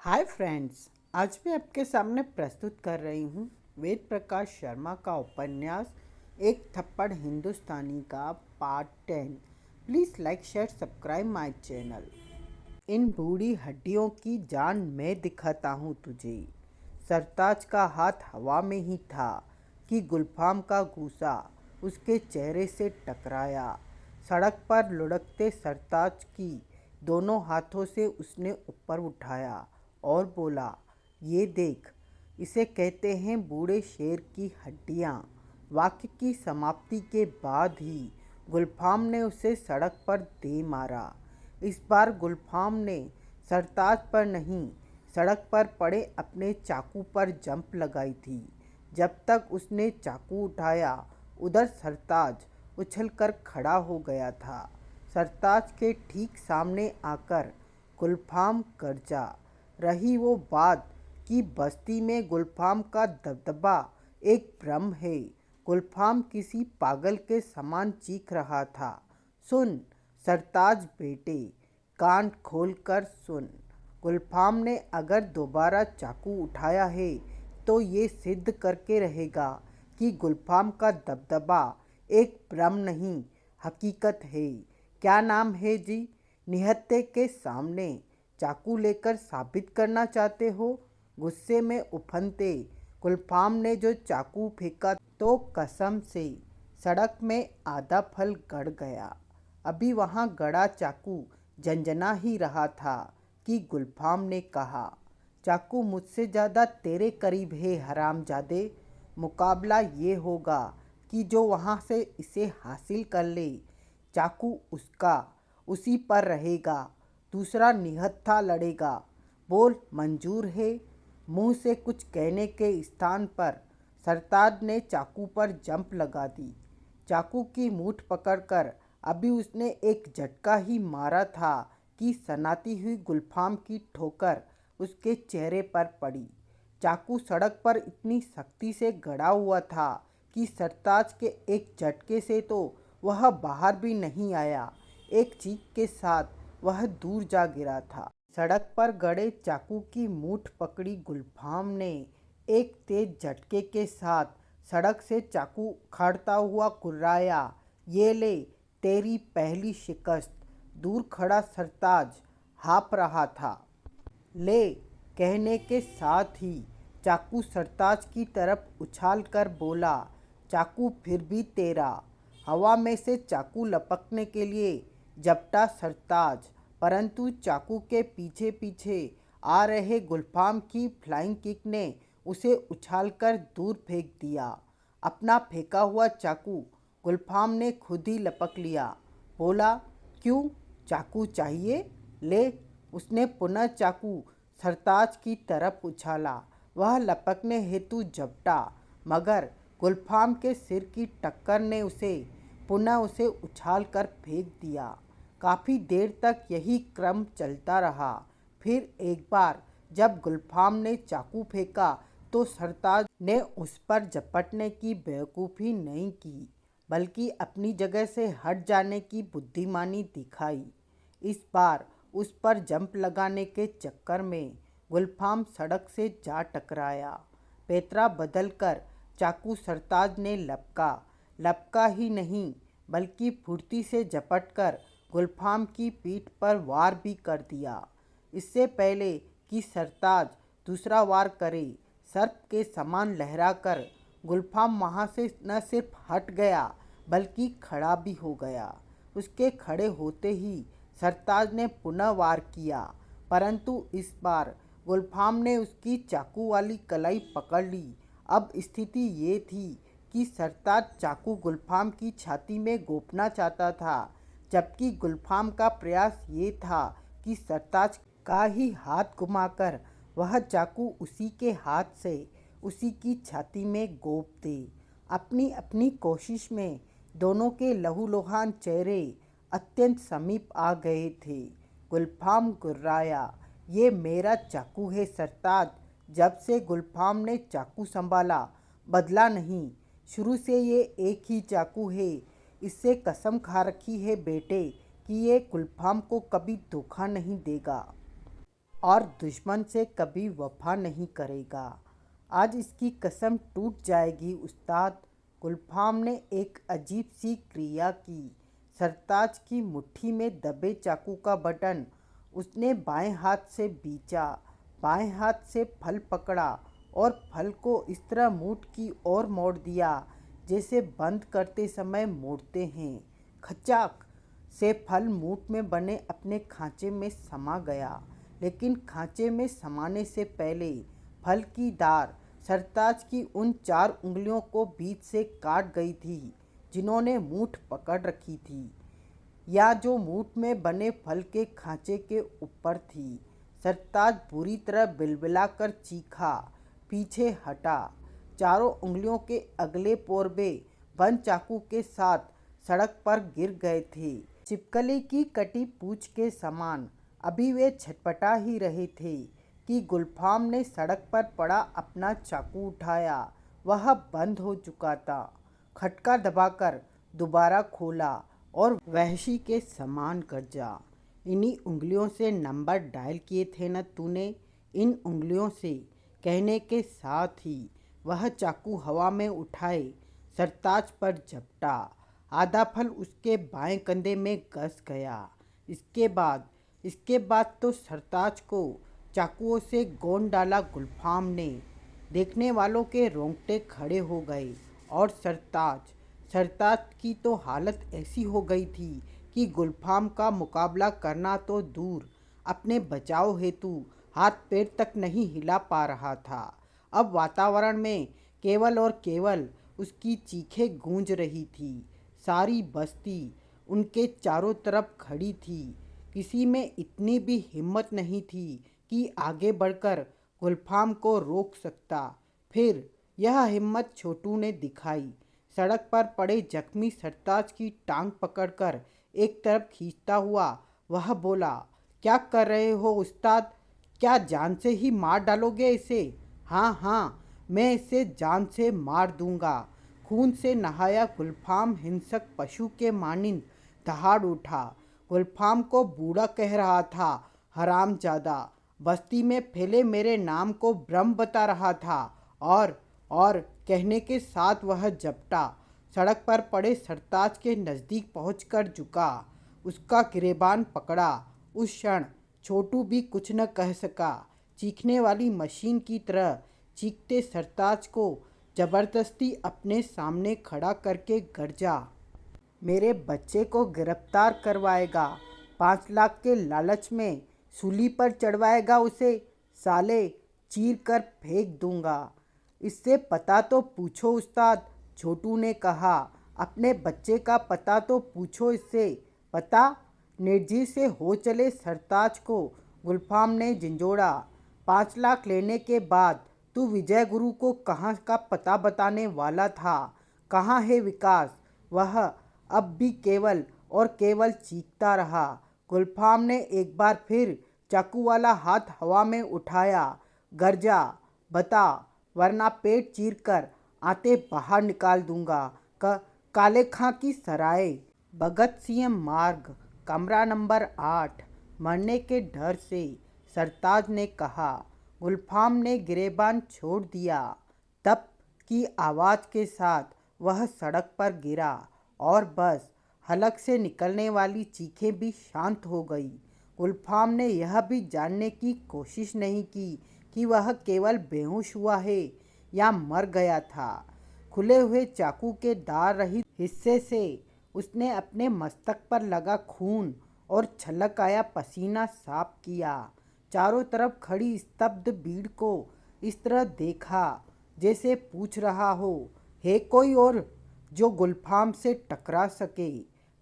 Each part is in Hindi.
Hi friends. आज मैं आपके सामने प्रस्तुत कर रही हूँ वेद प्रकाश शर्मा का उपन्यास एक थप्पड़ हिंदुस्तानी का part 10। Please like share subscribe my channel. इन बूढ़ी हड्डियों की जान मैं दिखाता हूँ तुझे। सरताज का हाथ हवा में ही था कि गुलफाम का गूसा उसके चेहरे से टकराया। सड़क पर लुढ़कते सरताज की दोनों हाथों से उसने ऊपर उठाया और बोला, ये देख, इसे कहते हैं बूढ़े शेर की हड्डियाँ। वाक्य की समाप्ति के बाद ही गुलफाम ने उसे सड़क पर दे मारा। इस बार गुलफाम ने सरताज पर नहीं, सड़क पर पड़े अपने चाकू पर जंप लगाई थी। जब तक उसने चाकू उठाया उधर सरताज उछलकर खड़ा हो गया था। सरताज के ठीक सामने आकर गुलफाम गरजा। रही वो बात कि बस्ती में गुलफाम का दबदबा एक भ्रम है। गुलफाम किसी पागल के समान चीख रहा था, सुन सरताज बेटे, कान खोलकर सुन। गुलफाम ने अगर दोबारा चाकू उठाया है तो ये सिद्ध करके रहेगा कि गुलफाम का दबदबा एक भ्रम नहीं, हकीकत है। क्या नाम है जी? निहत्थे के सामने चाकू लेकर साबित करना चाहते हो? गुस्से में उफनते गुलफाम ने जो चाकू फेंका तो कसम से सड़क में आधा फल गड़ गया। अभी वहाँ गड़ा चाकू झंझना ही रहा था कि गुलफाम ने कहा, चाकू मुझसे ज़्यादा तेरे करीब है हरामजादे। मुकाबला ये होगा कि जो वहाँ से इसे हासिल कर ले, चाकू उसका उसी पर रहेगा। दूसरा निहत्था लड़ेगा। बोल, मंजूर है? मुंह से कुछ कहने के स्थान पर सरताज ने चाकू पर जंप लगा दी। चाकू की मूठ पकड़कर अभी उसने एक झटका ही मारा था कि सनाती हुई गुलफाम की ठोकर उसके चेहरे पर पड़ी। चाकू सड़क पर इतनी सख्ती से गड़ा हुआ था कि सरताज के एक झटके से तो वह बाहर भी नहीं आया। एक चीख के साथ वह दूर जा गिरा था। सड़क पर गड़े चाकू की मूठ पकड़ी गुलफाम ने एक तेज झटके के साथ सड़क से चाकू उखाड़ता हुआ कुर्राया, ये ले तेरी पहली शिकस्त। दूर खड़ा सरताज हाँफ रहा था। ले कहने के साथ ही चाकू सरताज की तरफ उछाल कर बोला, चाकू फिर भी तेरा। हवा में से चाकू लपकने के लिए झपटा सरताज, परंतु चाकू के पीछे पीछे आ रहे गुलफाम की फ्लाइंग किक ने उसे उछालकर दूर फेंक दिया। अपना फेंका हुआ चाकू गुलफाम ने खुद ही लपक लिया। बोला, क्यों, चाकू चाहिए? ले। उसने पुनः चाकू सरताज की तरफ उछाला। वह लपकने हेतु झपटा, मगर गुलफाम के सिर की टक्कर ने उसे उछाल कर फेंक दिया। काफ़ी देर तक यही क्रम चलता रहा। फिर एक बार जब गुलफाम ने चाकू फेंका तो सरताज ने उस पर झपटने की बेवकूफ़ी नहीं की, बल्कि अपनी जगह से हट जाने की बुद्धिमानी दिखाई। इस बार उस पर जंप लगाने के चक्कर में गुलफाम सड़क से जा टकराया। पैतरा बदलकर चाकू सरताज ने लपका ही नहीं, बल्कि फुर्ती से झपटकर गुलफाम की पीठ पर वार भी कर दिया। इससे पहले कि सरताज दूसरा वार करे, सर्प के समान लहराकर गुलफाम वहाँ से न सिर्फ हट गया बल्कि खड़ा भी हो गया। उसके खड़े होते ही सरताज ने पुनः वार किया, परंतु इस बार गुलफाम ने उसकी चाकू वाली कलाई पकड़ ली। अब स्थिति ये थी कि सरताज चाकू गुलफाम की छाती में गोपना चाहता था, जबकि गुलफाम का प्रयास ये था कि सरताज का ही हाथ घुमाकर वह चाकू उसी के हाथ से उसी की छाती में गोप दे। अपनी अपनी कोशिश में दोनों के लहूलुहान चेहरे अत्यंत समीप आ गए थे। गुलफाम गुर्राया, ये मेरा चाकू है सरताज। जब से गुलफाम ने चाकू संभाला, बदला नहीं, शुरू से ये एक ही चाकू है। इससे कसम खा रखी है बेटे कि ये गुलफाम को कभी धोखा नहीं देगा। और दुश्मन से कभी वफा नहीं करेगा। आज इसकी कसम टूट जाएगी उस्ताद। गुलफाम ने एक अजीब सी क्रिया की। सरताज की मुट्ठी में दबे चाकू का बटन उसने बाएं हाथ से बीचा, बाएं हाथ से फल पकड़ा और फल को इस तरह मूठ की ओर मोड़ दिया जैसे बंद करते समय मोड़ते हैं। खचाक से फल मूठ में बने अपने खांचे में समा गया, लेकिन खांचे में समाने से पहले फल की डार सरताज की उन 4 उंगलियों को बीच से काट गई थी जिन्होंने मूठ पकड़ रखी थी, या जो मूठ में बने फल के खांचे के ऊपर थी। सरताज बुरी तरह बिलबिलाकर चीखा, पीछे हटा। चारों उंगलियों के अगले पोरबे बंद चाकू के साथ सड़क पर गिर गए थे, छिपकली की कटी पूंछ के समान। अभी वे छटपटा ही रहे थे कि गुलफाम ने सड़क पर पड़ा अपना चाकू उठाया। वह बंद हो चुका था। खटका दबाकर दोबारा खोला और वहशी के समान गरजा, इन्हीं उंगलियों से नंबर डायल किए थे न तूने, इन उंगलियों से। कहने के साथ ही वह चाकू हवा में उठाए सरताज पर झपटा। आधा फल उसके बाएं कंधे में घस गया। इसके बाद तो सरताज को चाकुओं से गोंद डाला गुलफाम ने। देखने वालों के रोंगटे खड़े हो गए और सरताज की तो हालत ऐसी हो गई थी कि गुलफाम का मुकाबला करना तो दूर, अपने बचाव हेतु हाथ पैर तक नहीं हिला पा रहा था। अब वातावरण में केवल और केवल उसकी चीखें गूंज रही थी। सारी बस्ती उनके चारों तरफ खड़ी थी। किसी में इतनी भी हिम्मत नहीं थी कि आगे बढ़कर गुलफाम को रोक सकता। फिर यह हिम्मत छोटू ने दिखाई। सड़क पर पड़े जख्मी सरताज की टांग पकड़कर एक तरफ खींचता हुआ वह बोला, क्या कर रहे हो उस्ताद? क्या जान से ही मार डालोगे इसे? हाँ हाँ, मैं इसे जान से मार दूंगा। खून से नहाया गुलफाम हिंसक पशु के मानिंद दहाड़ उठा। गुलफाम को बूढ़ा कह रहा था, हरामजादा, बस्ती में फैले मेरे नाम को ब्रह्म बता रहा था। और कहने के साथ वह झपटा, सड़क पर पड़े सरताज के नज़दीक पहुंचकर झुका, उसका गिरेबान पकड़ा। उस क्षण छोटू भी कुछ न कह सका। चीखने वाली मशीन की तरह चीखते सरताज को जबरदस्ती अपने सामने खड़ा करके गरजा, मेरे बच्चे को गिरफ्तार करवाएगा, 5 लाख के लालच में सूली पर चढ़वाएगा उसे, साले चीर कर फेंक दूंगा। इससे पता तो पूछो उस्ताद, छोटू ने कहा। अपने बच्चे का पता तो पूछो इससे। पता? निर्जीव से हो चले सरताज को गुलफाम ने झिंझोड़ा। 5 लाख लेने के बाद तू विजय गुरु को कहाँ का पता बताने वाला था? कहाँ है विकास? वह अब भी केवल और केवल चीखता रहा। गुलफाम ने एक बार फिर चाकू वाला हाथ हवा में उठाया, गरजा, बता, वरना पेट चीर कर आते बाहर निकाल दूंगा। काले खां की सराय, भगत सिंह मार्ग, कमरा नंबर 8। मरने के डर से सरताज ने कहा। गुलफाम ने गिरेबान छोड़ दिया। तप की आवाज़ के साथ वह सड़क पर गिरा और बस हलक से निकलने वाली चीखें भी शांत हो गई। गुलफाम ने यह भी जानने की कोशिश नहीं की कि वह केवल बेहोश हुआ है या मर गया था। खुले हुए चाकू के दार रहित हिस्से से उसने अपने मस्तक पर लगा खून और छलक आया पसीना साफ किया। चारों तरफ खड़ी स्तब्ध भीड़ को इस तरह देखा जैसे पूछ रहा हो, है कोई और जो गुलफाम से टकरा सके?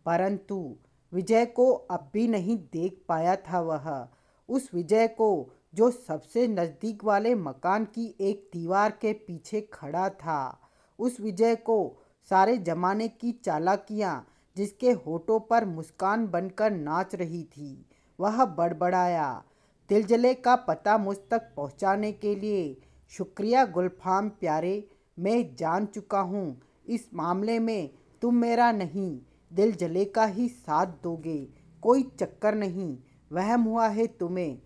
परंतु विजय को अब भी नहीं देख पाया था वह। उस विजय को जो सबसे नज़दीक वाले मकान की एक दीवार के पीछे खड़ा था। उस विजय को सारे जमाने की चालाकियाँ जिसके होठों पर मुस्कान बनकर नाच रही थी। वह बड़बड़ाया, दिलजले का पता मुझ तक पहुंचाने के लिए शुक्रिया गुलफाम प्यारे, मैं जान चुका हूँ इस मामले में तुम मेरा नहीं, दिलजले का ही साथ दोगे। कोई चक्कर नहीं, वहम हुआ है तुम्हें।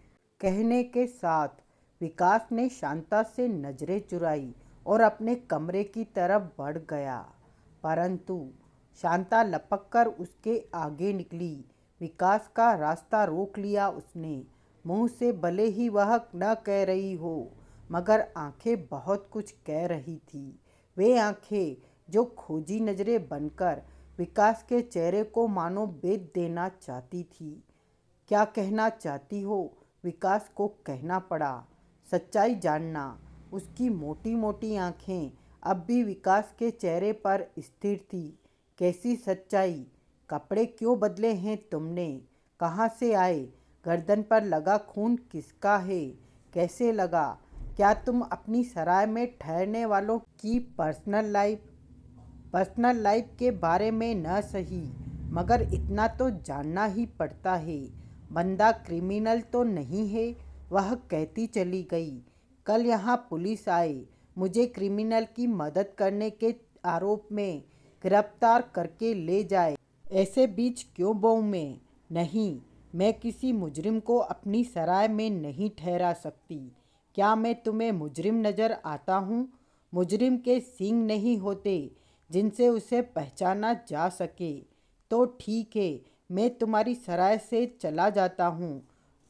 कहने के साथ विकास ने शांता से नजरें चुराई और अपने कमरे की तरफ बढ़ गया, परंतु शांता लपक कर उसके आगे निकली। विकास का रास्ता रोक लिया उसने। मुंह से भले ही वह न कह रही हो, मगर आंखें बहुत कुछ कह रही थी। वे आंखें जो खोजी नजरें बनकर विकास के चेहरे को मानो बेच देना चाहती थी। क्या कहना चाहती हो? विकास को कहना पड़ा। सच्चाई जानना। उसकी मोटी मोटी आंखें अब भी विकास के चेहरे पर स्थिर थी। कैसी सच्चाई? कपड़े क्यों बदले हैं तुमने? कहाँ से आए? गर्दन पर लगा खून किसका है? कैसे लगा? क्या तुम अपनी सराय में ठहरने वालों की पर्सनल लाइफ के बारे में न सही, मगर इतना तो जानना ही पड़ता है। बंदा क्रिमिनल तो नहीं है, वह कहती चली गई। कल यहाँ पुलिस आए, मुझे क्रिमिनल की मदद करने के आरोप में गिरफ्तार करके ले जाए। ऐसे बीच क्यों बोऊं मैं? नहीं, मैं किसी मुजरिम को अपनी सराय में नहीं ठहरा सकती। क्या मैं तुम्हें मुजरिम नज़र आता हूँ? मुजरिम के सींग नहीं होते जिनसे उसे पहचाना जा सके। तो ठीक है, मैं तुम्हारी सराय से चला जाता हूँ।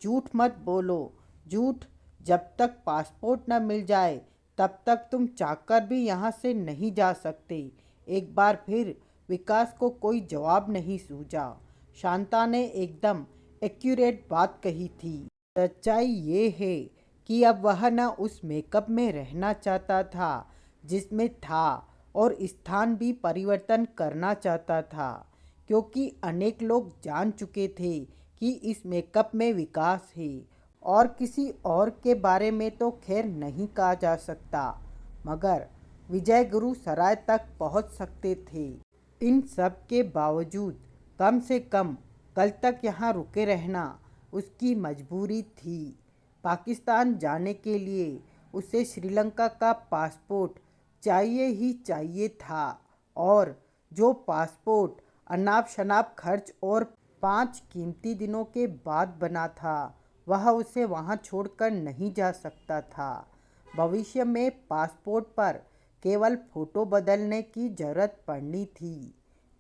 झूठ मत बोलो। झूठ? जब तक पासपोर्ट न मिल जाए तब तक तुम चाहकर भी यहाँ से नहीं जा सकते। एक बार फिर विकास को कोई जवाब नहीं सूझा। शांता ने एकदम एक्यूरेट बात कही थी। सच्चाई ये है कि अब वह न उस मेकअप में रहना चाहता था जिसमें था, और स्थान भी परिवर्तन करना चाहता था, क्योंकि अनेक लोग जान चुके थे कि इस मेकअप में विकास है, और किसी और के बारे में तो खैर नहीं कहा जा सकता, मगर विजय गुरु सराय तक पहुंच सकते थे। इन सब के बावजूद कम से कम कल तक यहाँ रुके रहना उसकी मजबूरी थी। पाकिस्तान जाने के लिए उसे श्रीलंका का पासपोर्ट चाहिए ही चाहिए था, और जो पासपोर्ट अनाप शनाप खर्च और 5 कीमती दिनों के बाद बना था, वह उसे वहाँ छोड़कर नहीं जा सकता था। भविष्य में पासपोर्ट पर केवल फ़ोटो बदलने की ज़रूरत पड़नी थी।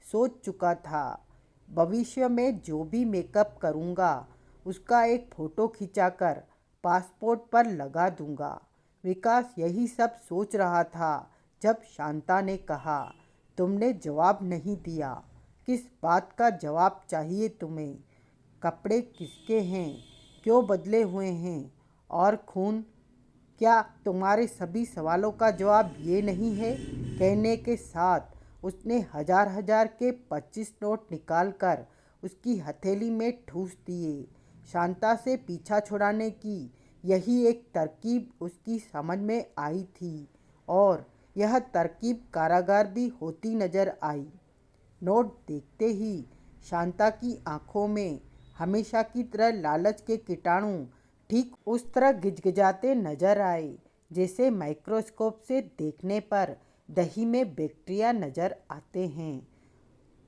सोच चुका था, भविष्य में जो भी मेकअप करूँगा उसका एक फ़ोटो खिंचाकर पासपोर्ट पर लगा दूँगा। विकास यही सब सोच रहा था जब शांता ने कहा, तुमने जवाब नहीं दिया। किस बात का जवाब चाहिए तुम्हें? कपड़े किसके हैं? क्यों बदले हुए हैं? और खून? क्या तुम्हारे सभी सवालों का जवाब ये नहीं है? कहने के साथ उसने हजार हजार के 25 नोट निकालकर उसकी हथेली में ठूस दिए। शांता से पीछा छुड़ाने की यही एक तरकीब उसकी समझ में आई थी, और यह तरकीब कारागार भी होती नजर आई। नोट देखते ही शांता की आंखों में हमेशा की तरह लालच के कीटाणु ठीक उस तरह गिजगिजाते नजर आए जैसे माइक्रोस्कोप से देखने पर दही में बैक्टीरिया नजर आते हैं।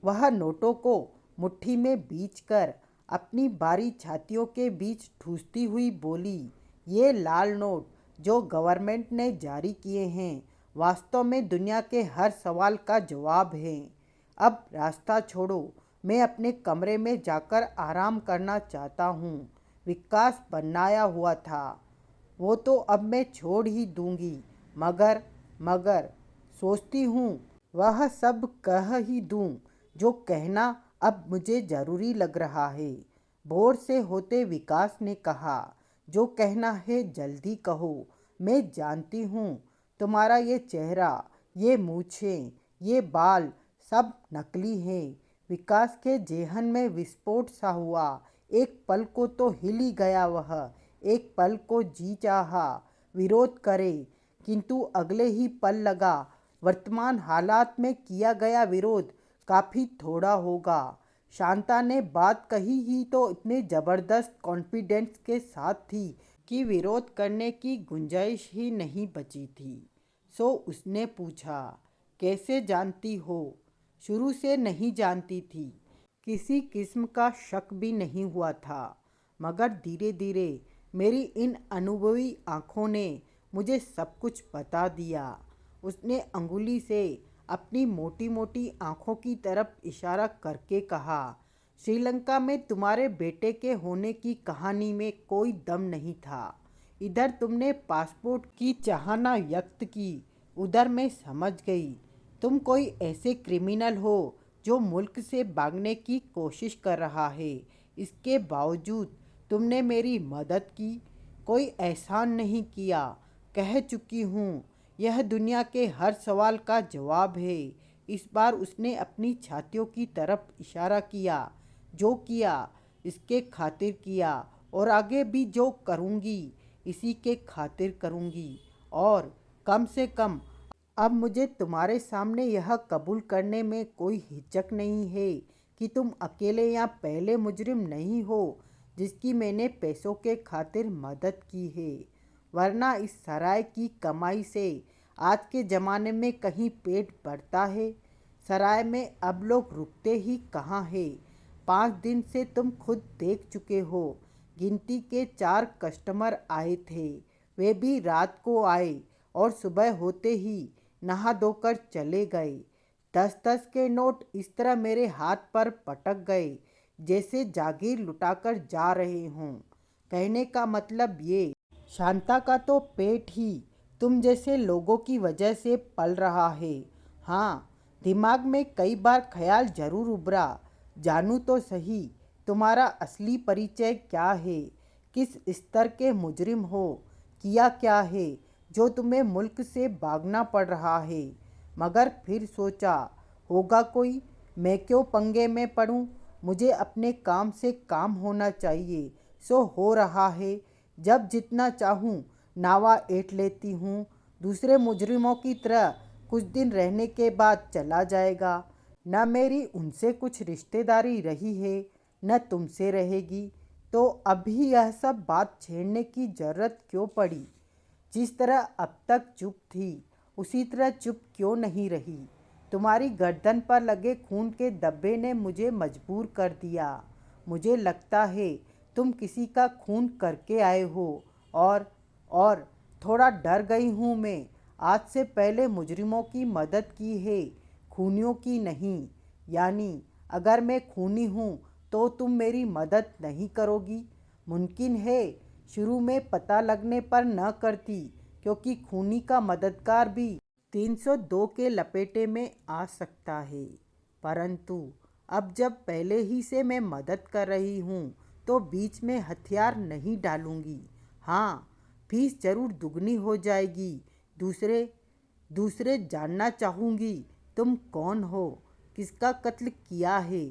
वह नोटों को मुट्ठी में बींचकर अपनी बारी छातियों के बीच ठूसती हुई बोली, ये लाल नोट जो गवर्नमेंट ने जारी किए हैं वास्तव में दुनिया के हर सवाल का जवाब है। अब रास्ता छोड़ो, मैं अपने कमरे में जाकर आराम करना चाहता हूँ। विकास बनाया हुआ था, वो तो अब मैं छोड़ ही दूंगी, मगर मगर सोचती हूँ वह सब कह ही दूँ जो कहना अब मुझे ज़रूरी लग रहा है। भोर से होते विकास ने कहा, जो कहना है जल्दी कहो। मैं जानती हूँ तुम्हारा ये चेहरा, ये मूछें, ये बाल सब नकली हैं। विकास के जेहन में विस्फोट सा हुआ। एक पल को तो हिल ही गया वह, एक पल को जी चाहा विरोध करे, किंतु अगले ही पल लगा वर्तमान हालात में किया गया विरोध काफ़ी थोड़ा होगा। शांता ने बात कही ही तो इतने ज़बरदस्त कॉन्फिडेंस के साथ थी कि विरोध करने की गुंजाइश ही नहीं बची थी। सो उसने पूछा, कैसे जानती हो? शुरू से नहीं जानती थी, किसी किस्म का शक भी नहीं हुआ था, मगर धीरे धीरे मेरी इन अनुभवी आँखों ने मुझे सब कुछ बता दिया। उसने अंगुली से अपनी मोटी मोटी आँखों की तरफ इशारा करके कहा, श्रीलंका में तुम्हारे बेटे के होने की कहानी में कोई दम नहीं था। इधर तुमने पासपोर्ट की चाहना व्यक्त की, उधर मैं समझ गई तुम कोई ऐसे क्रिमिनल हो जो मुल्क से भागने की कोशिश कर रहा है। इसके बावजूद तुमने मेरी मदद की, कोई एहसान नहीं किया। कह चुकी हूँ, यह दुनिया के हर सवाल का जवाब है। इस बार उसने अपनी छातियों की तरफ इशारा किया। जो किया इसके खातिर किया, और आगे भी जो करूँगी इसी के खातिर करूँगी। और कम से कम अब मुझे तुम्हारे सामने यह कबूल करने में कोई हिचक नहीं है कि तुम अकेले या पहले मुजरिम नहीं हो जिसकी मैंने पैसों के खातिर मदद की है। वरना इस सराय की कमाई से आज के ज़माने में कहीं पेट भरता है? सराय में अब लोग रुकते ही कहाँ हैं? 5 दिन से तुम खुद देख चुके हो, गिनती के 4 कस्टमर आए थे। वे भी रात को आए और सुबह होते ही नहा धोकर चले गए। 10-10 के नोट इस तरह मेरे हाथ पर पटक गए जैसे जागीर लुटाकर जा रहे हों। कहने का मतलब ये, शांता का तो पेट ही तुम जैसे लोगों की वजह से पल रहा है। हाँ, दिमाग में कई बार ख्याल जरूर उभरा, जानूं तो सही तुम्हारा असली परिचय क्या है, किस स्तर के मुजरिम हो, किया क्या है जो तुम्हें मुल्क से भागना पड़ रहा है। मगर फिर सोचा, होगा कोई, मैं क्यों पंगे में पड़ूं, मुझे अपने काम से काम होना चाहिए। सो हो रहा है, जब जितना चाहूँ नावा ऐंठ लेती हूँ। दूसरे मुजरिमों की तरह कुछ दिन रहने के बाद चला जाएगा। न मेरी उनसे कुछ रिश्तेदारी रही है, न तुमसे रहेगी, तो अभी यह सब बात छेड़ने की ज़रूरत क्यों पड़ी? जिस तरह अब तक चुप थी उसी तरह चुप क्यों नहीं रही? तुम्हारी गर्दन पर लगे खून के धब्बे ने मुझे मजबूर कर दिया। मुझे लगता है तुम किसी का खून करके आए हो। और थोड़ा डर गई हूँ मैं। आज से पहले मुजरिमों की मदद की है, खूनियों की नहीं। यानी अगर मैं खूनी हूँ तो तुम मेरी मदद नहीं करोगी? मुमकिन है शुरू में पता लगने पर न करती, क्योंकि खूनी का मददगार भी 302 के लपेटे में आ सकता है। परंतु अब जब पहले ही से मैं मदद कर रही हूँ तो बीच में हथियार नहीं डालूंगी। हाँ, फीस जरूर दुगनी हो जाएगी। दूसरे दूसरे जानना चाहूँगी तुम कौन हो, किसका कत्ल किया है,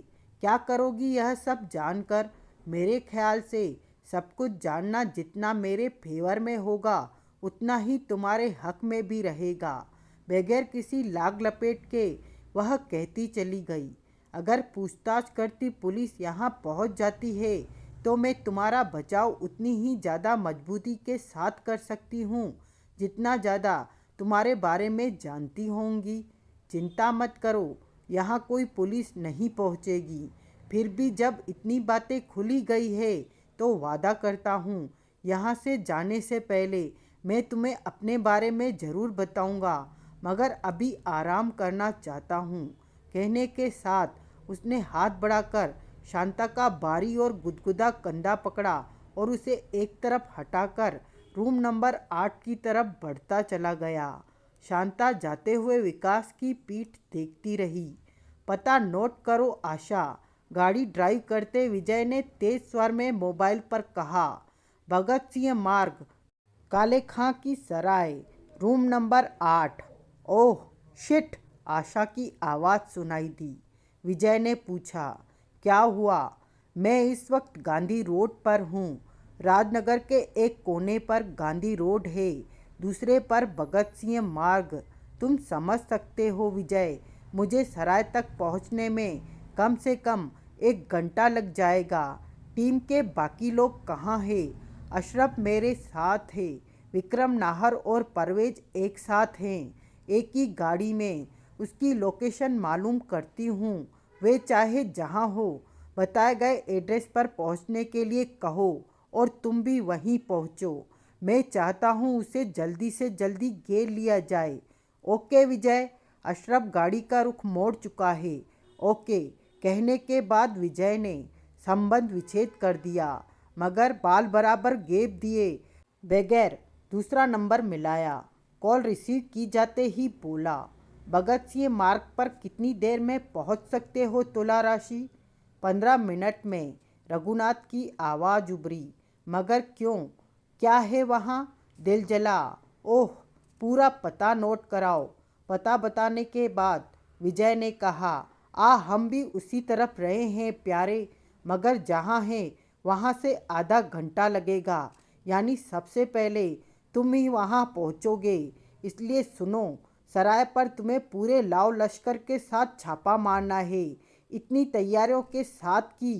क्या करोगी यह सब जानकर? मेरे ख्याल से सब कुछ जानना जितना मेरे फेवर में होगा उतना ही तुम्हारे हक में भी रहेगा। बगैर किसी लाग लपेट के वह कहती चली गई, अगर पूछताछ करती पुलिस यहाँ पहुँच जाती है तो मैं तुम्हारा बचाव उतनी ही ज़्यादा मजबूती के साथ कर सकती हूँ जितना ज़्यादा तुम्हारे बारे में जानती होंगी। चिंता मत करो, यहाँ कोई पुलिस नहीं पहुँचेगी। फिर भी जब इतनी बातें खुली गई है तो वादा करता हूँ, यहाँ से जाने से पहले मैं तुम्हें अपने बारे में ज़रूर बताऊँगा, मगर अभी आराम करना चाहता हूँ। कहने के साथ उसने हाथ बढ़ाकर शांता का भारी और गुदगुदा कंधा पकड़ा और उसे एक तरफ हटाकर रूम नंबर 8 की तरफ बढ़ता चला गया। शांता जाते हुए विकास की पीठ देखती रही। पता नोट करो आशा, गाड़ी ड्राइव करते विजय ने तेज स्वर में मोबाइल पर कहा। भगत सिंह मार्ग, काले खां की सराय, रूम नंबर 8। ओह शिट, आशा की आवाज़ सुनाई दी। विजय ने पूछा, क्या हुआ? मैं इस वक्त गांधी रोड पर हूँ। राजनगर के एक कोने पर गांधी रोड है, दूसरे पर भगत सिंह मार्ग। तुम समझ सकते हो विजय, मुझे सराय तक पहुँचने में कम से कम 1 घंटा लग जाएगा। टीम के बाकी लोग कहाँ हैं? अशरफ मेरे साथ है, विक्रम नाहर और परवेज एक साथ हैं, एक ही गाड़ी में। उसकी लोकेशन मालूम करती हूँ, वे चाहे जहाँ हो बताए गए एड्रेस पर पहुँचने के लिए कहो और तुम भी वहीं पहुंचो। मैं चाहता हूं उसे जल्दी से जल्दी घेर लिया जाए। ओके विजय। अशरफ गाड़ी का रुख मोड़ चुका है। ओके कहने के बाद विजय ने संबंध विच्छेद कर दिया, मगर बाल बराबर गेप दिए बगैर दूसरा नंबर मिलाया। कॉल रिसीव की जाते ही बोला, भगत सिंह मार्ग पर कितनी देर में पहुंच सकते हो तुला राशि? 15 मिनट में, रघुनाथ की आवाज़ उभरी। मगर क्यों, क्या है वहाँ? दिल जला। ओह, पूरा पता नोट कराओ। पता बताने के बाद विजय ने कहा, हम भी उसी तरफ रहे हैं प्यारे, मगर जहाँ हैं वहाँ से आधा घंटा लगेगा। यानी सबसे पहले तुम ही वहाँ पहुँचोगे। इसलिए सुनो, सराय पर तुम्हें पूरे लाव लश्कर के साथ छापा मारना है। इतनी तैयारियों के साथ कि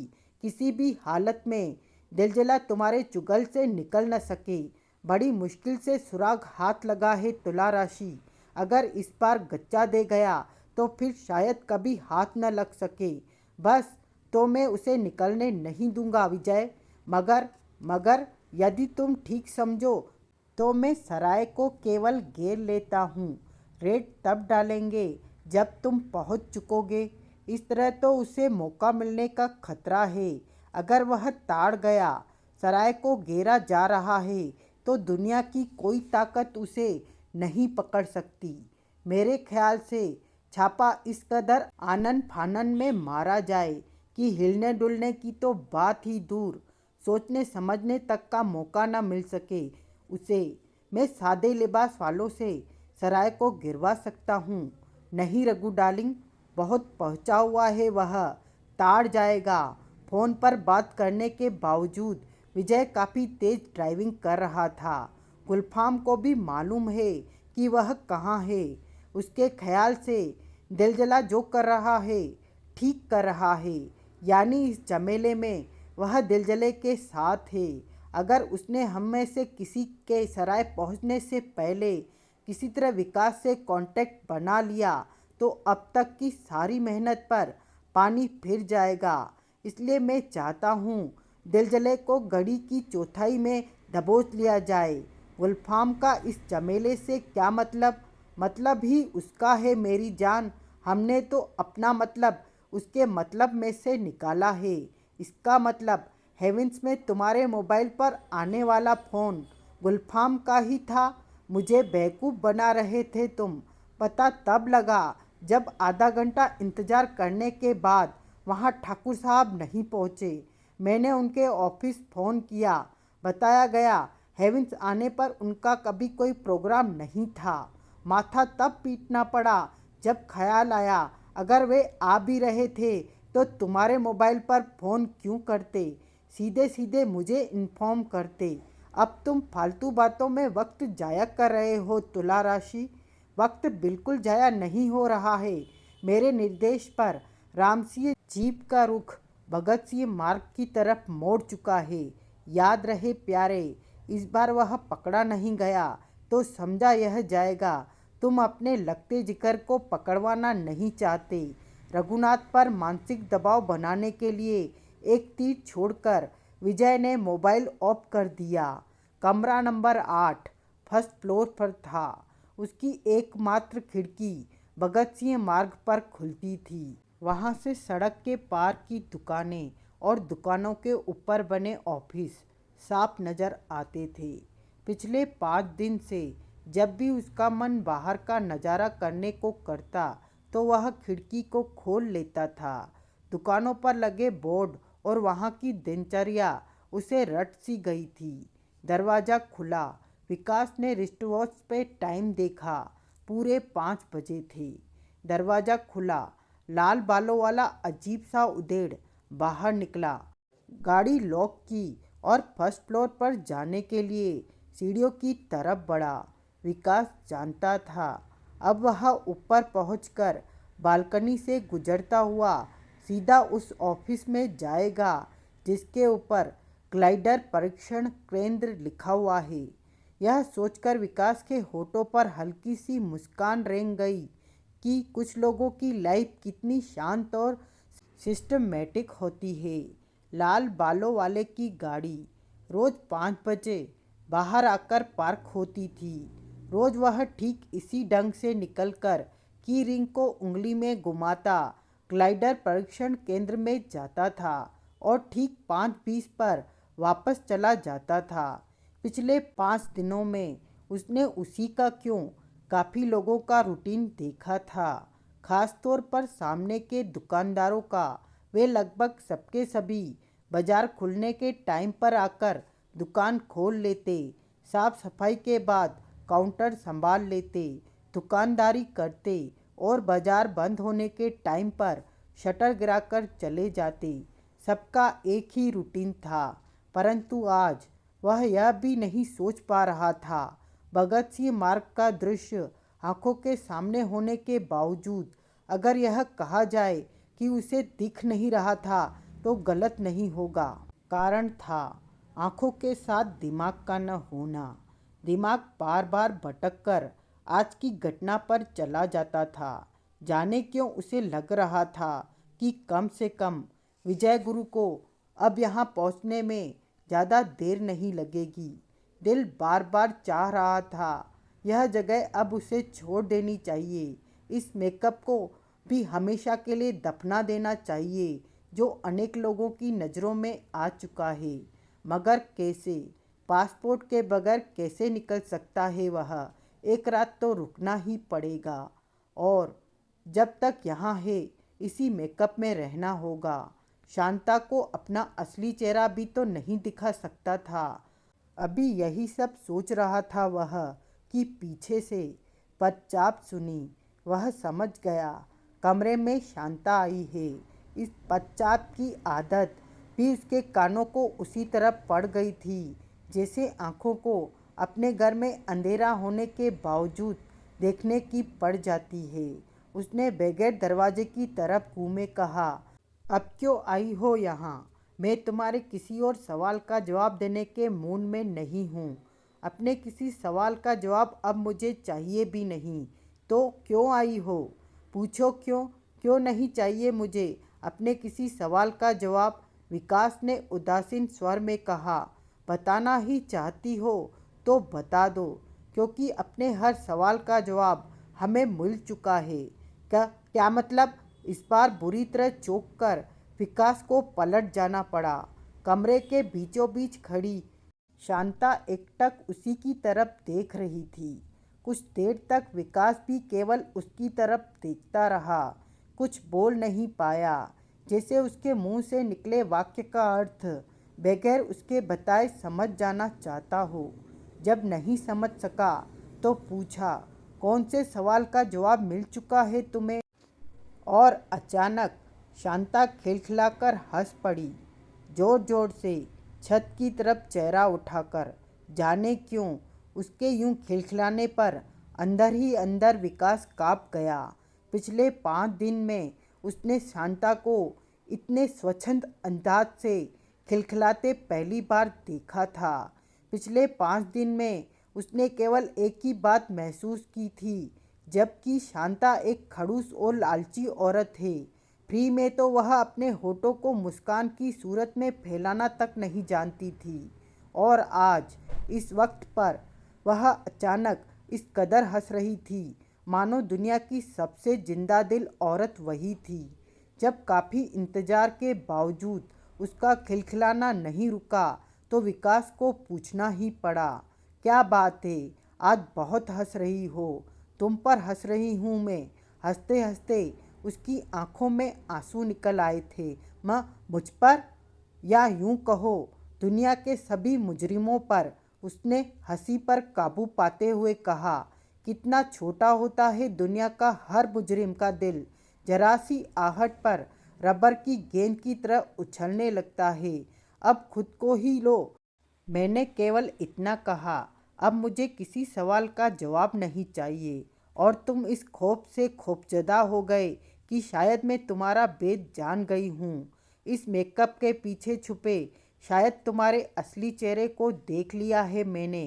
किसी भी हालत में दिलजला तुम्हारे चुगल से निकल न सके। बड़ी मुश्किल से सुराग हाथ लगा है तुला राशि। अगर इस बार गच्चा दे गया तो फिर शायद कभी हाथ न लग सके। बस तो मैं उसे निकलने नहीं दूंगा विजय। मगर मगर यदि तुम ठीक समझो तो मैं सराय को केवल घेर लेता हूँ। रेड तब डालेंगे जब तुम पहुँच चुकोगे। इस तरह तो उसे मौका मिलने का खतरा है। अगर वह ताड़ गया, सराय को घेरा जा रहा है, तो दुनिया की कोई ताकत उसे नहीं पकड़ सकती। मेरे ख्याल से छापा इस कदर आनन फानन में मारा जाए कि हिलने डुलने की तो बात ही दूर, सोचने समझने तक का मौका न मिल सके उसे। मैं सादे लिबास वालों से सराय को गिरवा सकता हूँ। नहीं रघु डार्लिंग, बहुत पहुँचा हुआ है वह, ताड़ जाएगा। फ़ोन पर बात करने के बावजूद विजय काफ़ी तेज ड्राइविंग कर रहा था। गुलफाम को भी मालूम है कि वह कहाँ है। उसके ख्याल से दिलजला जो कर रहा है ठीक कर रहा है। यानी इस झमेले में वह दिलजले के साथ है। अगर उसने हम में से किसी के सराय पहुंचने से पहले किसी तरह विकास से कांटेक्ट बना लिया तो अब तक की सारी मेहनत पर पानी फिर जाएगा। इसलिए मैं चाहता हूँ दिलजले को गड़ी की चौथाई में दबोच लिया जाए। गुलफाम का इस झमेले से क्या मतलब? मतलब ही उसका है मेरी जान। हमने तो अपना मतलब उसके मतलब में से निकाला है। इसका मतलब हेवेंस में तुम्हारे मोबाइल पर आने वाला फ़ोन गुलफाम का ही था। मुझे बेवकूफ़ बना रहे थे तुम। पता तब लगा जब आधा घंटा इंतज़ार करने के बाद वहाँ ठाकुर साहब नहीं पहुँचे। मैंने उनके ऑफिस फ़ोन किया, बताया गया हेवेंस आने पर उनका कभी कोई प्रोग्राम नहीं था। माथा तब पीटना पड़ा जब ख्याल आया अगर वे आ भी रहे थे तो तुम्हारे मोबाइल पर फ़ोन क्यों करते, सीधे सीधे मुझे इन्फॉर्म करते। अब तुम फालतू बातों में वक्त जाया कर रहे हो तुला राशि। वक्त बिल्कुल जाया नहीं हो रहा है। मेरे निर्देश पर रामसिंह जीप का रुख भगत सिंह मार्ग की तरफ मोड़ चुका है। याद रहे प्यारे, इस बार वह पकड़ा नहीं गया तो समझा यह जाएगा तुम अपने लगते जिगर को पकड़वाना नहीं चाहते। रघुनाथ पर मानसिक दबाव बनाने के लिए एक तीर छोड़कर विजय ने मोबाइल ऑफ कर दिया। कमरा नंबर 8 फर्स्ट फ्लोर पर था। उसकी एकमात्र खिड़की भगत सिंह मार्ग पर खुलती थी। वहां से सड़क के पार की दुकानें और दुकानों के ऊपर बने ऑफिस साफ नजर आते थे। पिछले 5 दिन से जब भी उसका मन बाहर का नज़ारा करने को करता तो वह खिड़की को खोल लेता था। दुकानों पर लगे बोर्ड और वहाँ की दिनचर्या उसे रट सी गई थी। दरवाज़ा खुला। विकास ने रिस्ट वॉच पे टाइम देखा। पूरे 5 बजे थे। दरवाज़ा खुला। लाल बालों वाला अजीब सा उदेड़ बाहर निकला, गाड़ी लॉक की और फर्स्ट फ्लोर पर जाने के लिए सीढ़ियों की तरफ बढ़ा। विकास जानता था अब वह ऊपर पहुंचकर बालकनी से गुजरता हुआ सीधा उस ऑफिस में जाएगा जिसके ऊपर ग्लाइडर परीक्षण केंद्र लिखा हुआ है। यह सोचकर विकास के होठों पर हल्की सी मुस्कान रेंग गई कि कुछ लोगों की लाइफ कितनी शांत और सिस्टमेटिक होती है। लाल बालों वाले की गाड़ी रोज 5 बजे बाहर आकर पार्क होती थी। रोज वह ठीक इसी ढंग से निकलकर की रिंग को उंगली में घुमाता ग्लाइडर परीक्षण केंद्र में जाता था और ठीक 5:20 पर वापस चला जाता था। पिछले 5 दिनों में उसने उसी का क्यों काफ़ी लोगों का रूटीन देखा था, खास तौर पर सामने के दुकानदारों का। वे लगभग सबके सभी बाजार खुलने के टाइम पर आकर दुकान खोल लेते, साफ सफाई के बाद काउंटर संभाल लेते, दुकानदारी करते और बाजार बंद होने के टाइम पर शटर गिराकर चले जाते। सबका एक ही रूटीन था, परंतु आज वह यह भी नहीं सोच पा रहा था। भगत सिंह मार्ग का दृश्य आंखों के सामने होने के बावजूद अगर यह कहा जाए कि उसे दिख नहीं रहा था तो गलत नहीं होगा। कारण था आंखों के साथ दिमाग का न होना। दिमाग बार बार भटक कर आज की घटना पर चला जाता था। जाने क्यों उसे लग रहा था कि कम से कम विजय गुरु को अब यहाँ पहुँचने में ज़्यादा देर नहीं लगेगी। दिल बार बार चाह रहा था यह जगह अब उसे छोड़ देनी चाहिए, इस मेकअप को भी हमेशा के लिए दफना देना चाहिए जो अनेक लोगों की नज़रों में आ चुका है। मगर कैसे? पासपोर्ट के बगैर कैसे निकल सकता है वह? एक रात तो रुकना ही पड़ेगा और जब तक यहाँ है इसी मेकअप में रहना होगा। शांता को अपना असली चेहरा भी तो नहीं दिखा सकता था। अभी यही सब सोच रहा था वह कि पीछे से पदचाप सुनी। वह समझ गया कमरे में शांता आई है। इस पदचाप की आदत भी उसके कानों को उसी तरफ पड़ गई थी जैसे आँखों को अपने घर में अंधेरा होने के बावजूद देखने की पड़ जाती है। उसने बगैर दरवाजे की तरफ घूमे कहा, अब क्यों आई हो यहाँ? मैं तुम्हारे किसी और सवाल का जवाब देने के मूड में नहीं हूँ। अपने किसी सवाल का जवाब अब मुझे चाहिए भी नहीं। तो क्यों आई हो? पूछो क्यों? क्यों नहीं चाहिए मुझे अपने किसी सवाल का जवाब? विकास ने उदासीन स्वर में कहा। बताना ही चाहती हो तो बता दो, क्योंकि अपने हर सवाल का जवाब हमें मिल चुका है। क्या मतलब? इस बार बुरी तरह चौंक कर विकास को पलट जाना पड़ा। कमरे के बीचों बीच खड़ी शांता एकटक उसी की तरफ देख रही थी। कुछ देर तक विकास भी केवल उसकी तरफ देखता रहा, कुछ बोल नहीं पाया, जैसे उसके मुंह से निकले वाक्य का अर्थ बगैर उसके बताए समझ जाना चाहता हो। जब नहीं समझ सका तो पूछा, कौन से सवाल का जवाब मिल चुका है तुम्हें? और अचानक शांता खिलखिलाकर हंस पड़ी, जोर जोर से, छत की तरफ चेहरा उठाकर। जाने क्यों उसके यूं खिलखिलाने पर अंदर ही अंदर विकास काँप गया। पिछले 5 दिन में उसने शांता को इतने स्वच्छंद अंदाज से खिलखिलाते पहली बार देखा था। पिछले 5 दिन में उसने केवल एक ही बात महसूस की थी, जबकि शांता एक खड़ूस और लालची औरत है। फ्री में तो वह अपने होठों को मुस्कान की सूरत में फैलाना तक नहीं जानती थी, और आज इस वक्त पर वह अचानक इस कदर हंस रही थी मानो दुनिया की सबसे जिंदा दिल औरत वही थी। जब काफ़ी इंतजार के बावजूद उसका खिलखिलाना नहीं रुका तो विकास को पूछना ही पड़ा, क्या बात है? आज बहुत हंस रही हो। तुम पर हंस रही हूँ मैं। हंसते हंसते उसकी आंखों में आंसू निकल आए थे। मुझ पर, या यूं कहो दुनिया के सभी मुजरिमों पर? उसने हंसी पर काबू पाते हुए कहा, कितना छोटा होता है दुनिया का हर मुजरिम का दिल। जरा सी आहट पर रबर की गेंद की तरह उछलने लगता है। अब खुद को ही लो। मैंने केवल इतना कहा, अब मुझे किसी सवाल का जवाब नहीं चाहिए, और तुम इस खौफ से खौफजदा हो गए कि शायद मैं तुम्हारा भेद जान गई हूँ। इस मेकअप के पीछे छुपे शायद तुम्हारे असली चेहरे को देख लिया है मैंने।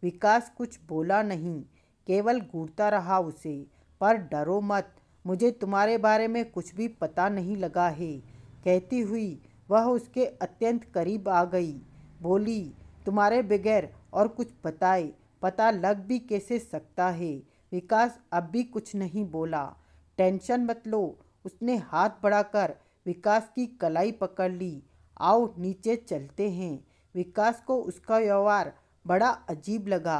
विकास कुछ बोला नहीं, केवल घूरता रहा उसे। पर डरो मत, मुझे तुम्हारे बारे में कुछ भी पता नहीं लगा है, कहती हुई वह उसके अत्यंत करीब आ गई। बोली, तुम्हारे बगैर और कुछ बताए पता लग भी कैसे सकता है। विकास अब भी कुछ नहीं बोला। टेंशन मत लो, उसने हाथ बढ़ाकर विकास की कलाई पकड़ ली। आओ नीचे चलते हैं। विकास को उसका व्यवहार बड़ा अजीब लगा।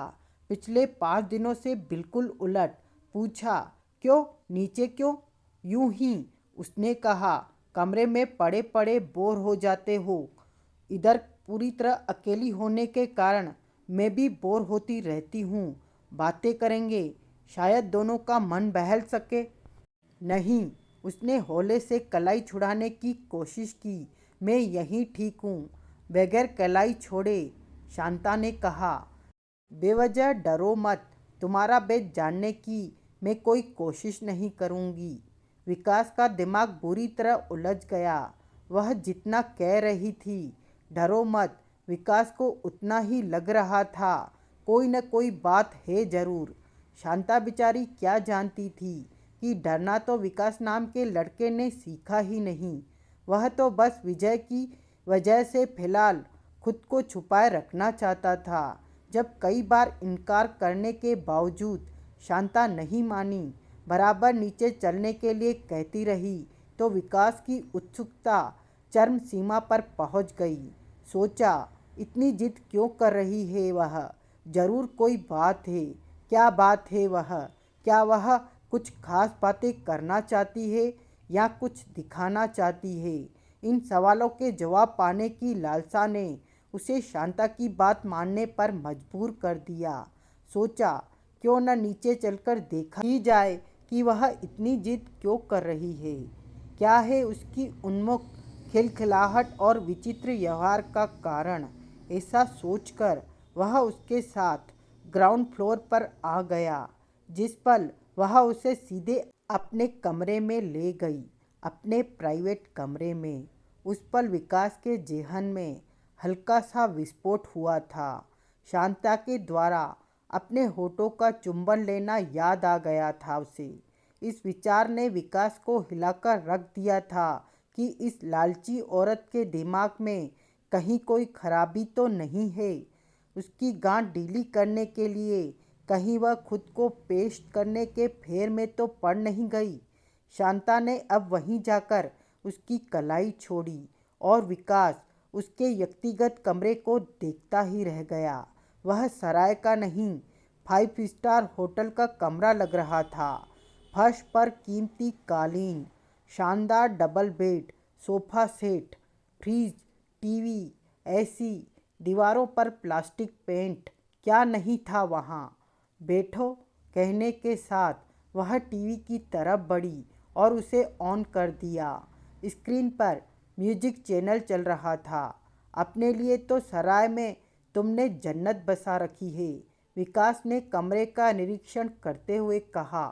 पिछले 5 दिनों से बिल्कुल उलट। पूछा, क्यों नीचे क्यों? यूं ही, उसने कहा। कमरे में पड़े पड़े बोर हो जाते हो। इधर पूरी तरह अकेली होने के कारण मैं भी बोर होती रहती हूँ। बातें करेंगे, शायद दोनों का मन बहल सके। नहीं, उसने हौले से कलाई छुड़ाने की कोशिश की। मैं यहीं ठीक हूँ। बगैर कलाई छोड़े शांता ने कहा। बेवजह डरो मत, तुम्हारा भेद जानने की मैं कोई कोशिश नहीं करूँगी। विकास का दिमाग बुरी तरह उलझ गया। वह जितना कह रही थी डरो मत, विकास को उतना ही लग रहा था कोई न कोई बात है ज़रूर। शांता बेचारी क्या जानती थी कि डरना तो विकास नाम के लड़के ने सीखा ही नहीं। वह तो बस विजय की वजह से फिलहाल खुद को छुपाए रखना चाहता था। जब कई बार इनकार करने के बावजूद शांता नहीं मानी, बराबर नीचे चलने के लिए कहती रही, तो विकास की उत्सुकता चरम सीमा पर पहुंच गई। सोचा, इतनी जिद क्यों कर रही है वह? जरूर कोई बात है। क्या बात है वह? क्या वह कुछ खास बातें करना चाहती है या कुछ दिखाना चाहती है? इन सवालों के जवाब पाने की लालसा ने उसे शांता की बात मानने पर मजबूर कर दिया। सोचा, क्यों न नीचे चलकर देखा ही जाए कि वह इतनी जिद क्यों कर रही है। क्या है उसकी उन्मुख खिलखिलाहट और विचित्र व्यवहार का कारण? ऐसा सोचकर वह उसके साथ ग्राउंड फ्लोर पर आ गया। जिस पल वह उसे सीधे अपने कमरे में ले गई, अपने प्राइवेट कमरे में। उस पल विकास के जेहन में हल्का सा विस्फोट हुआ था। शांता के द्वारा अपने होठों का चुंबन लेना याद आ गया था उसे। इस विचार ने विकास को हिलाकर रख दिया था कि इस लालची औरत के दिमाग में कहीं कोई खराबी तो नहीं है। उसकी गांठ ढीली करने के लिए कहीं वह खुद को पेश करने के फेर में तो पड़ नहीं गई। शांता ने अब वहीं जाकर उसकी कलाई छोड़ी और विकास उसके व्यक्तिगत कमरे को देखता ही रह गया। वह सराय का नहीं, 5 स्टार होटल का कमरा लग रहा था। फर्श पर कीमती कालीन, शानदार double bed, sofa set, fridge, TV, AC, दीवारों पर प्लास्टिक पेंट, क्या नहीं था वहाँ। बैठो कहने के साथ वह टीवी की तरफ बढ़ी और उसे ऑन कर दिया। स्क्रीन पर म्यूजिक चैनल चल रहा था। अपने लिए तो सराय में तुमने जन्नत बसा रखी है, विकास ने कमरे का निरीक्षण करते हुए कहा।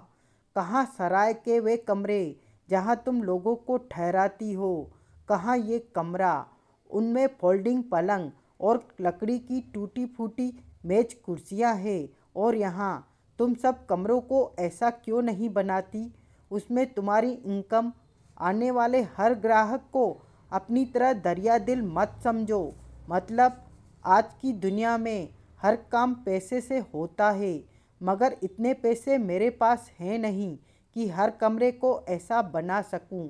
कहाँ सराय के वे कमरे जहाँ तुम लोगों को ठहराती हो? कहाँ ये कमरा? उनमें फोल्डिंग पलंग और लकड़ी की टूटी फूटी मेज कुर्सियाँ हैं। और यहाँ तुम सब कमरों को ऐसा क्यों नहीं बनाती? उसमें तुम्हारी इनकम, आने वाले हर ग्राहक को अपनी तरह दरिया दिल मत समझो। मतलब आज की दुनिया में हर काम पैसे से होता है, मगर इतने पैसे मेरे पास हैं नहीं कि हर कमरे को ऐसा बना सकूं।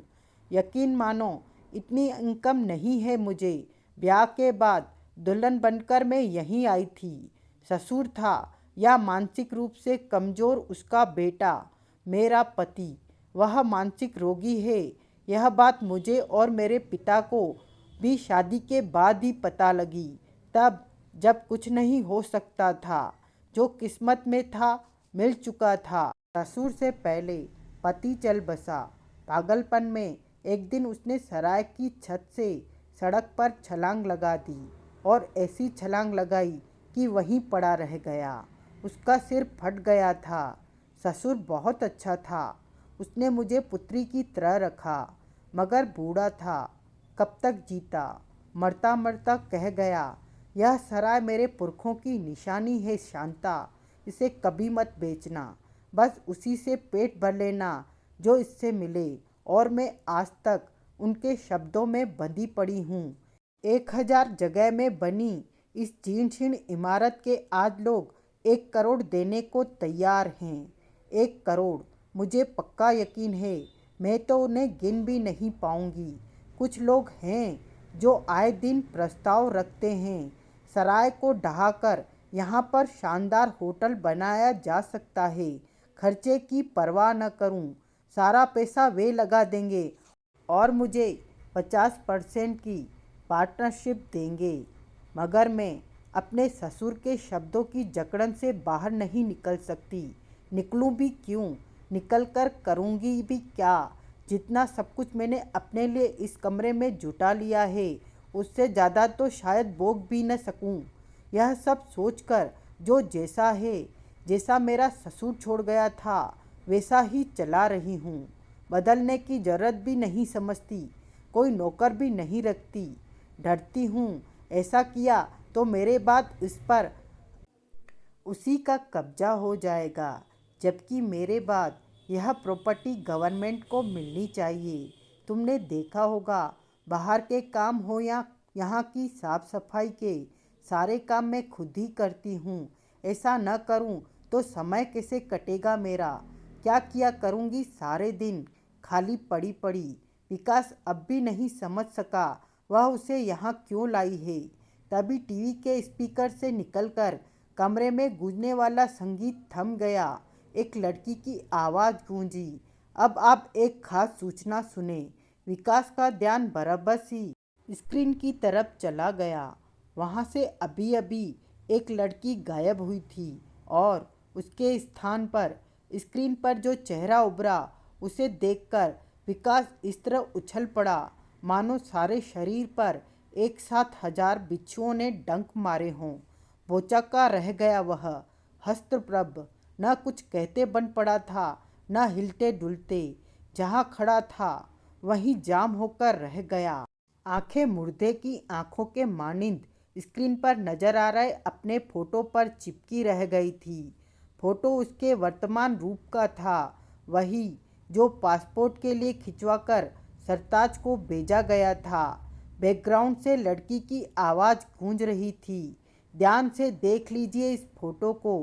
यकीन मानो, इतनी इनकम नहीं है मुझे। ब्याह के बाद दुल्हन बनकर मैं यहीं आई थी। ससुर था या मानसिक रूप से कमज़ोर उसका बेटा, मेरा पति, वह मानसिक रोगी है। यह बात मुझे और मेरे पिता को भी शादी के बाद ही पता लगी, तब जब कुछ नहीं हो सकता था। जो किस्मत में था मिल चुका था। ससुर से पहले पति चल बसा। पागलपन में एक दिन उसने सराय की छत से सड़क पर छलांग लगा दी और ऐसी छलांग लगाई कि वहीं पड़ा रह गया। उसका सिर फट गया था। ससुर बहुत अच्छा था। उसने मुझे पुत्री की तरह रखा, मगर बूढ़ा था। कब तक जीता? मरता मरता कह गया, यह सराय मेरे पुरखों की निशानी है शांता, इसे कभी मत बेचना। बस उसी से पेट भर लेना जो इससे मिले। और मैं आज तक उनके शब्दों में बंधी पड़ी हूँ। 1000 जगह में बनी इस जीर्ण शीर्ण इमारत के आज लोग 1 करोड़ देने को तैयार हैं। 1 करोड़, मुझे पक्का यकीन है मैं तो उन्हें गिन भी नहीं पाऊंगी। कुछ लोग हैं जो आए दिन प्रस्ताव रखते हैं, सराय को ढहाकर यहाँ पर शानदार होटल बनाया जा सकता है। खर्चे की परवाह न करूं, सारा पैसा वे लगा देंगे और मुझे 50% की पार्टनरशिप देंगे। मगर मैं अपने ससुर के शब्दों की जकड़न से बाहर नहीं निकल सकती। निकलूं भी क्यों, निकल कर करूँगी भी क्या। जितना सब कुछ मैंने अपने लिए इस कमरे में जुटा लिया है, उससे ज़्यादा तो शायद भोग भी न सकूं। यह सब सोचकर जो जैसा है, जैसा मेरा ससुर छोड़ गया था वैसा ही चला रही हूँ। बदलने की जरूरत भी नहीं समझती, कोई नौकर भी नहीं रखती। डरती हूँ ऐसा किया तो मेरे बाद इस पर उसी का कब्जा हो जाएगा, जबकि मेरे बाद यह प्रॉपर्टी गवर्नमेंट को मिलनी चाहिए। तुमने देखा होगा, बाहर के काम हो या यहाँ की साफ सफाई के, सारे काम मैं खुद ही करती हूँ। ऐसा न करूँ तो समय कैसे कटेगा मेरा। क्या किया करूँगी सारे दिन, खाली पड़ी पड़ी। विकास अब भी नहीं समझ सका वह उसे यहाँ क्यों लाई है। तभी टीवी के स्पीकर से निकलकर कमरे में गूंजने वाला संगीत थम गया। एक लड़की की आवाज़ गूंजी, अब आप एक खास सूचना सुने। विकास का ध्यान बरबस ही स्क्रीन की तरफ चला गया। वहाँ से अभी अभी एक लड़की गायब हुई थी और उसके स्थान पर स्क्रीन पर जो चेहरा उभरा उसे देखकर विकास इस तरह उछल पड़ा मानो सारे शरीर पर एक साथ 1000 बिच्छुओं ने डंक मारे हों। बोचक्का रह गया वह। हस्तप्रभ न कुछ कहते बन पड़ा था, न हिलते डुलते। जहाँ खड़ा था वहीं जाम होकर रह गया। आंखें मुर्दे की आंखों के मानिंद स्क्रीन पर नजर आ रहे अपने फोटो पर चिपकी रह गई थी। फोटो उसके वर्तमान रूप का था, वही जो पासपोर्ट के लिए खिंचवाकर सरताज को भेजा गया था। बैकग्राउंड से लड़की की आवाज़ गूंज रही थी, ध्यान से देख लीजिए इस फोटो को।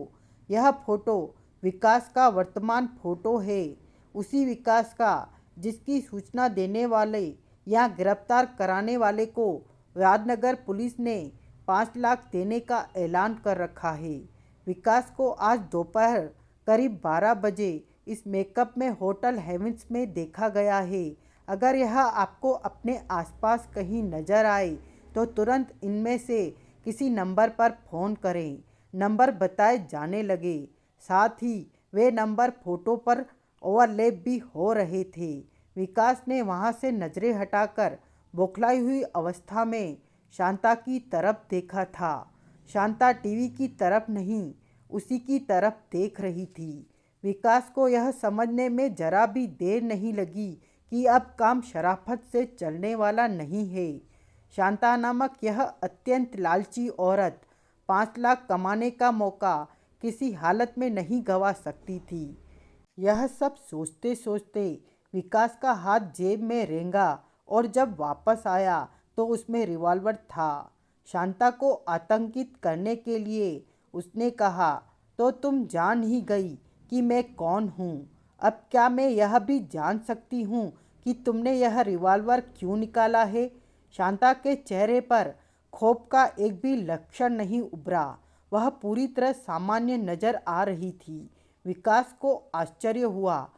यह फोटो विकास का वर्तमान फोटो है, उसी विकास का जिसकी सूचना देने वाले या गिरफ्तार कराने वाले को राजनगर पुलिस ने 5 लाख देने का ऐलान कर रखा है। विकास को आज दोपहर करीब 12 बजे इस मेकअप में होटल हेवंस में देखा गया है। अगर यह आपको अपने आसपास कहीं नज़र आए तो तुरंत इनमें से किसी नंबर पर फ़ोन करें। नंबर बताए जाने लगे, साथ ही वे नंबर फोटो पर ओवरलैप भी हो रहे थे। विकास ने वहां से नजरें हटाकर बौखलाई हुई अवस्था में शांता की तरफ देखा था। शांता टीवी की तरफ नहीं, उसी की तरफ देख रही थी। विकास को यह समझने में जरा भी देर नहीं लगी कि अब काम शराफत से चलने वाला नहीं है। शांता नामक यह अत्यंत लालची औरत 5 लाख कमाने का मौका किसी हालत में नहीं गंवा सकती थी। यह सब सोचते सोचते विकास का हाथ जेब में रेंगा और जब वापस आया तो उसमें रिवॉल्वर था। शांता को आतंकित करने के लिए उसने कहा, तो तुम जान ही गई कि मैं कौन हूँ। अब क्या मैं यह भी जान सकती हूँ कि तुमने यह रिवॉल्वर क्यों निकाला है। शांता के चेहरे पर खौफ का एक भी लक्षण नहीं उभरा, वह पूरी तरह सामान्य नजर आ रही थी। विकास को आश्चर्य हुआ,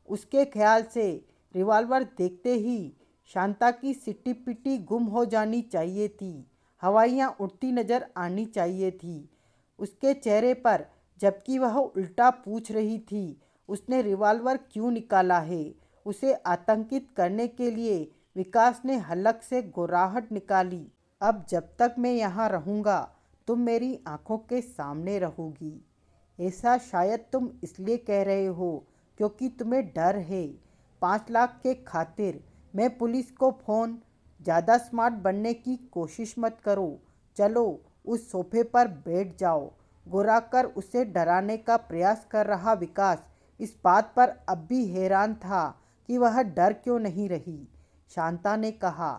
उसके ख्याल से रिवॉल्वर देखते ही शांता की सिट्टी पिट्टी गुम हो जानी चाहिए थी, हवाइयाँ उड़ती नजर आनी चाहिए थी उसके चेहरे पर, जबकि वह उल्टा पूछ रही थी उसने रिवॉल्वर क्यों निकाला है। उसे आतंकित करने के लिए विकास ने हलक से गुर्राहट निकाली, अब जब तक मैं यहाँ रहूँगा तुम मेरी आंखों के सामने रहोगी। ऐसा शायद तुम इसलिए कह रहे हो क्योंकि तुम्हें डर है। 5 लाख के खातिर मैं पुलिस को फ़ोन। ज़्यादा स्मार्ट बनने की कोशिश मत करो, चलो उस सोफे पर बैठ जाओ। घुराकर उसे डराने का प्रयास कर रहा विकास इस बात पर अब भी हैरान था कि वह डर क्यों नहीं रही। शांता ने कहा,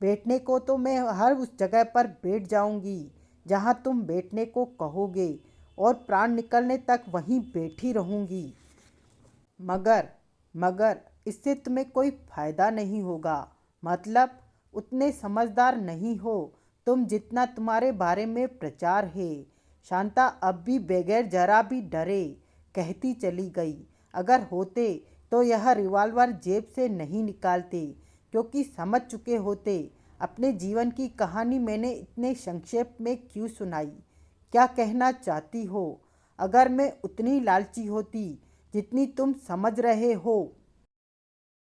बैठने को तो मैं हर उस जगह पर बैठ जाऊंगी जहाँ तुम बैठने को कहोगे और प्राण निकलने तक वहीं बैठी रहूँगी। मगर मगर इससे तुम्हें कोई फायदा नहीं होगा। मतलब उतने समझदार नहीं हो तुम जितना तुम्हारे बारे में प्रचार है। शांता अब भी बगैर जरा भी डरे कहती चली गई। अगर होते तो यह रिवॉल्वर जेब से नहीं निकालते, क्योंकि समझ चुके होते अपने जीवन की कहानी मैंने इतने संक्षेप में क्यों सुनाई। क्या कहना चाहती हो? अगर मैं उतनी लालची होती जितनी तुम समझ रहे हो